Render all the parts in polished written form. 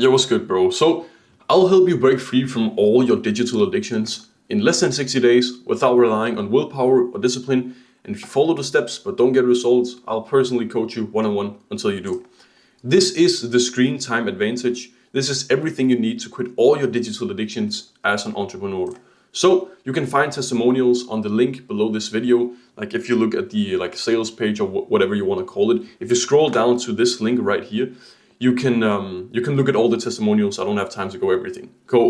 Yeah, what's good, bro? So, I'll help you break free from all your digital addictions in less than 60 days without relying on willpower or discipline. And if you follow the steps but don't get results, I'll personally coach you one on one until you do. This is the screen time advantage. This is everything you need to quit all your digital addictions as an entrepreneur. So you can find testimonials on the link below this video. Like if you look at the sales page or whatever you want to call it, if you scroll down to this link right here, you can look at all the testimonials. I don't have time to go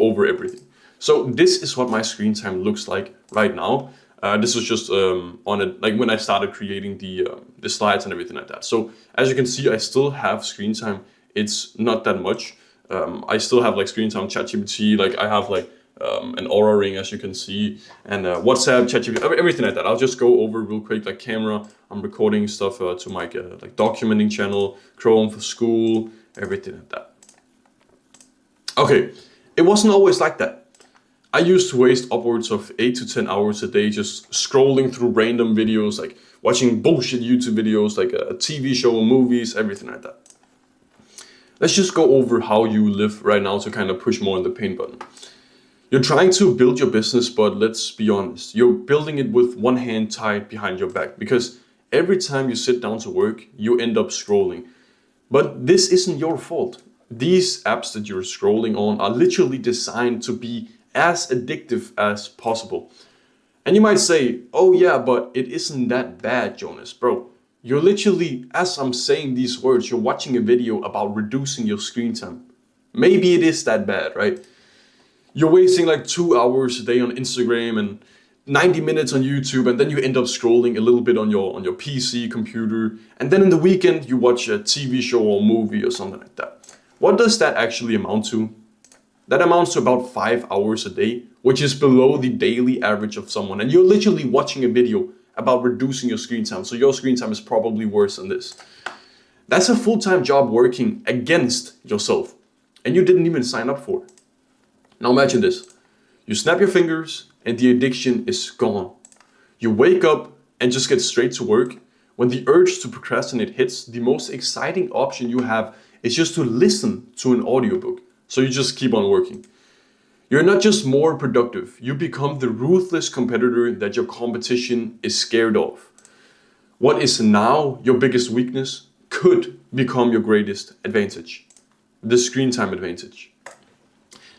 over everything. So this is what my screen time looks like right now. This is just on it, like when I started creating the slides and everything like that. So as you can see, I still have screen time. It's not that much. I still have like screen time on ChatGPT. Like I have like an Aura Ring, as you can see, and WhatsApp, ChatGPT, everything like that. I'll just go over real quick, like camera. I'm recording stuff to my like documenting channel, Chrome for school, everything like that. Okay, it wasn't always like that. I used to waste upwards of 8 to 10 hours a day just scrolling through random videos, like watching bullshit YouTube videos, like a TV show, movies, everything like that. Let's just go over how you live right now to kind of push more on the pain button. You're trying to build your business, but let's be honest, you're building it with one hand tied behind your back because every time you sit down to work, you end up scrolling. But this isn't your fault. These apps that you're scrolling on are literally designed to be as addictive as possible. And you might say, oh yeah, but it isn't that bad, Jonas. Bro, you're literally, as I'm saying these words, you're watching a video about reducing your screen time. Maybe it is that bad, right? You're wasting like 2 hours a day on Instagram and 90 minutes on YouTube, and then you end up scrolling a little bit on your PC computer, and then in the weekend you watch a TV show or movie or something like that. What does that actually amount to? That amounts to about 5 hours a day, which is below the daily average of someone. And you're literally watching a video about reducing your screen time, so your screen time is probably worse than this. That's a full-time job working against yourself, and you didn't even sign up for it. Now imagine this. You snap your fingers and the addiction is gone. You wake up and just get straight to work. When the urge to procrastinate hits, the most exciting option you have is just to listen to an audiobook. So you just keep on working. You're not just more productive, you become the ruthless competitor that your competition is scared of. What is now your biggest weakness could become your greatest advantage. The screen time advantage.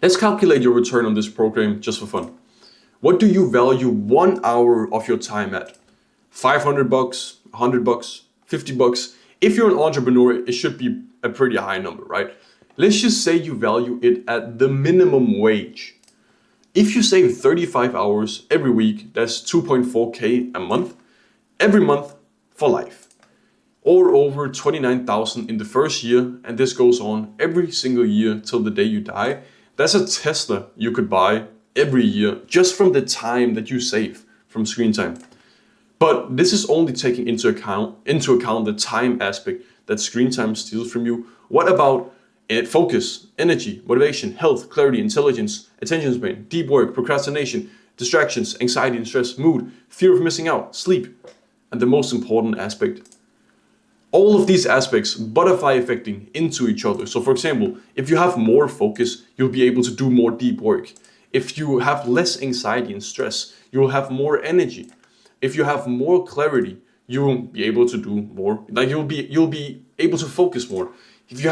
Let's calculate your return on this program just for fun. What do you value 1 hour of your time at? $500, $100, $50? If you're an entrepreneur, it should be a pretty high number, right? Let's just say you value it at the minimum wage. If you save 35 hours every week, that's 2.4K a month, every month for life. Or over 29,000 in the first year, and this goes on every single year till the day you die. That's a Tesla you could buy every year just from the time that you save from screen time. But this is only taking into account the time aspect that screen time steals from you. What about focus, energy, motivation, health, clarity, intelligence, attention span, deep work, procrastination, distractions, anxiety and stress, mood, fear of missing out, sleep, and the most important aspect, all of these aspects butterfly affecting into each other. So for example, if you have more focus, you'll be able to do more deep work. If you have less anxiety and stress, you'll have more energy. If you have more clarity, you'll be able to do more. Like you'll be able to focus more. If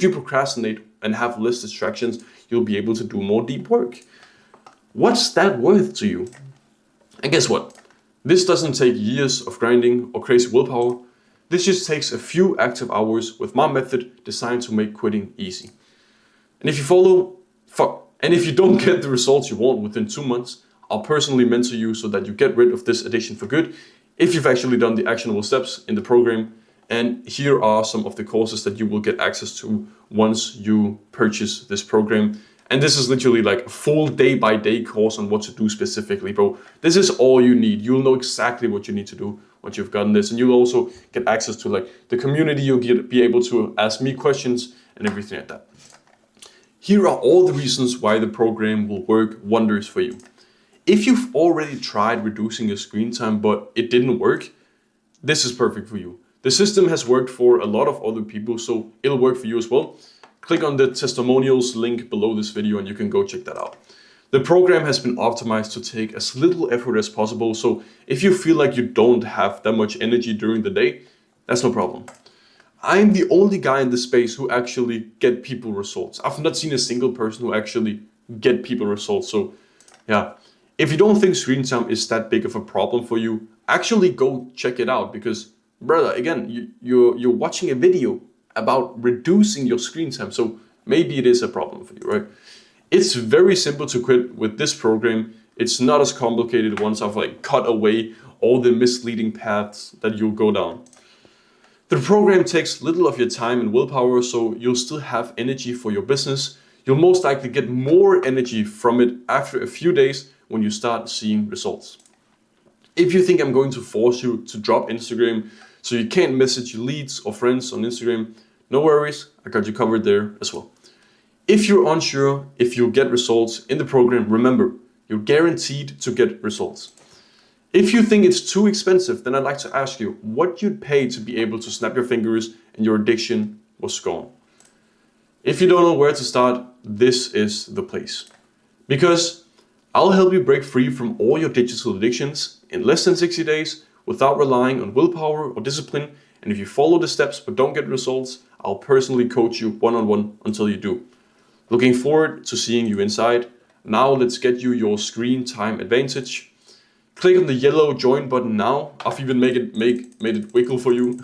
you procrastinate and have less distractions, you'll be able to do more deep work. What's that worth to you? And guess what? This doesn't take years of grinding or crazy willpower. This just takes a few active hours with my method designed to make quitting easy. And if you don't get the results you want within 2 months, I'll personally mentor you so that you get rid of this addiction for good if you've actually done the actionable steps in the program. And here are some of the courses that you will get access to once you purchase this program. And this is literally like a full day-by-day course on what to do specifically, bro. This is all you need. You'll know exactly what you need to do once you've gotten this. And you'll also get access to like the community. You'll be able to ask me questions and everything like that. Here are all the reasons why the program will work wonders for you. If you've already tried reducing your screen time, but it didn't work, this is perfect for you. The system has worked for a lot of other people, so it'll work for you as well. click on the testimonials link below this video and you can go check that out. The program has been optimized to take as little effort as possible, so if you feel like you don't have that much energy during the day, that's no problem. I'm the only guy in the space who actually get people results. I've not seen a single person who actually get people results. So yeah, if you don't think screen time is that big of a problem for you, actually go check it out, because brother, again, you're watching a video about reducing your screen time, so maybe it is a problem for you, right? It's very simple to quit with this program. It's not as complicated once I've like cut away all the misleading paths that you'll go down. The program takes little of your time and willpower, so you'll still have energy for your business. You'll most likely get more energy from it after a few days when you start seeing results. If you think I'm going to force you to drop Instagram so you can't message your leads or friends on Instagram, no worries, I got you covered there as well. If you're unsure if you'll get results in the program, remember, you're guaranteed to get results. If you think it's too expensive, then I'd like to ask you what you'd pay to be able to snap your fingers and your addiction was gone. If you don't know where to start, this is the place. Because I'll help you break free from all your digital addictions in less than 60 days without relying on willpower or discipline. And if you follow the steps but don't get results, I'll personally coach you one-on-one until you do. Looking forward to seeing you inside. Now let's get you your screen time advantage. Click on the yellow join button now. I've even made it wiggle for you.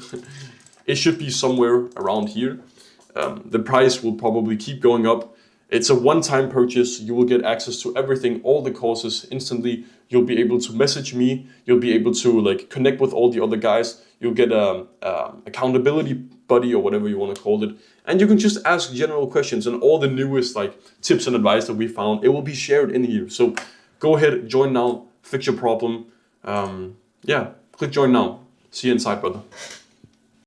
It should be somewhere around here. The price will probably keep going up. It's a one-time purchase. You will get access to everything, all the courses instantly. You'll be able to message me. You'll be able to like connect with all the other guys. You'll get a accountability buddy or whatever you want to call it. And you can just ask general questions and all the newest like tips and advice that we found. It will be shared in here. So go ahead, join now, fix your problem. Yeah, click join now. See you inside, brother.